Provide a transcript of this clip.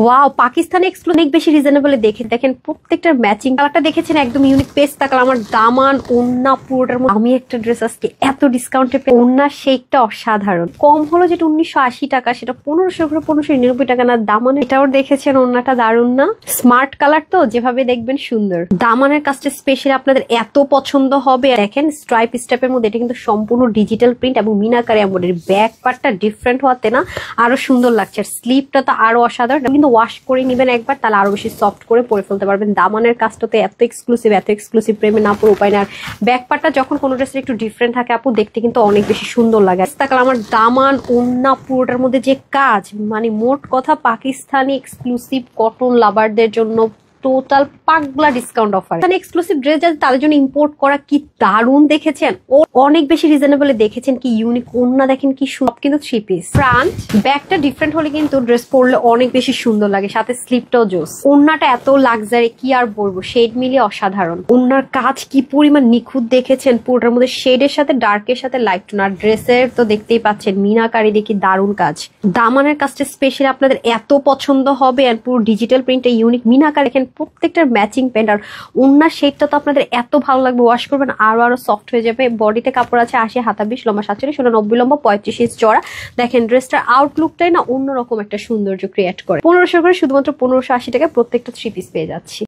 Wow, Pakistani exclusive অনেক বেশি reasonable দেখেন প্রত্যেকটার ম্যাচিং কালারটা দেখেছেন, একদম ইউনিক পেস্তা কালার। আমার দামান ওন্না পুরোটার মধ্যে আমি একটা ড্রেস আজকে এত ডিসকাউন্টে পেয়ে, ওন্নার শেকটা অসাধারণ। কম হলো যেটা 1980 টাকা, সেটা 1500 করে 1599 টাকা না। দামান এটাও দেখেছেন, ওন্নাটা দারুণ না? স্মার্ট কালার তো, যেভাবে দেখবেন সুন্দর। দামানের কাজটা স্পেশালি আপনাদের এত পছন্দ হবে। দেখেন স্ট্রাইপ স্টেপের মধ্যে, এটা কিন্তু সম্পূর্ণ ডিজিটাল প্রিন্ট এবং মিনাকারি এমব্রয়ডারি। ব্যাক পার্টটা ডিফারেন্ট হওয়াতে না আরো সুন্দর লাগছে, আর স্লিপটা তো আরো অসাধারণ। কিন্তু ওয়াশ করে নিবেন একবার, তাহলে আরো বেশি সফট করে পরে ফেলতে পারবেন। দামানের কাজটাতে এত এক্সক্লুসিভ প্রেমে না পরে উপায় না। আর ব্যাক পার্টটা যখন কোনো ড্রেসের একটু ডিফারেন্ট থাকে আপু, দেখতে কিন্তু অনেক বেশি সুন্দর লাগে। আমার দামান ওন্না পুরোটার মধ্যে যে কাজ, মানে মোট কথা পাকিস্তানি এক্সক্লুসিভ কটন লাভারদের জন্য টোটাল পাগলা ডিসকাউন্ট অফার। এক্সক্লুসিভ ড্রেস যাতে তাদের জন্য ইম্পোর্ট করা, কি দারুণ দেখেছেন, ও অনেক বেশি রিজনেবল দেখেছেন, কি ইউনিক ওন্না দেখেন, কি সব কিন্তু 3 পিস। ফ্রন্ট ব্যাকটা ডিফারেন্ট হলে কিন্তু ড্রেস পরলে অনেক বেশি সুন্দর লাগে, সাথে স্লিপটাও জোস। ওন্নাটা এত লাক্সারি, কি আর বলবো, শেড মিলিয়ে অসাধারণ। ওন্নার কাজ কি পরিমাণ নিখুঁত দেখেছেন, পুরোটার মধ্যে শেডের সাথে ডার্কের সাথে লাইট টোন। আর ড্রেসের তো দেখতেই পাচ্ছেন মিনাকারি দেখি দারুণ কাজ। দামানের কাজটা স্পেশালি আপনাদের এত পছন্দ হবে, আর পুরো ডিজিটাল প্রিন্টে ইউনিক মিনাকারি দেখেন প্রত্যেকটার ম্যাচিং প্যান্ট। আর ওন্নার শেডটা তো আপনাদের এত ভালো লাগবে, ওয়াশ করবেন আরো সফট হয়ে যাবে। বডিতে কাপড় আছে 80, হাতা 20, লম্বা 47, 90 লম্বা, 35 ইঞ্চ চড়া। দেখেন ড্রেসটার আউটলুকটাই না অন্যরকম একটা সৌন্দর্য ক্রিয়েট করে। 1500 করে শুধুমাত্র 1580 টাকা প্রত্যেকটা 3 পিস পেয়ে যাচ্ছি।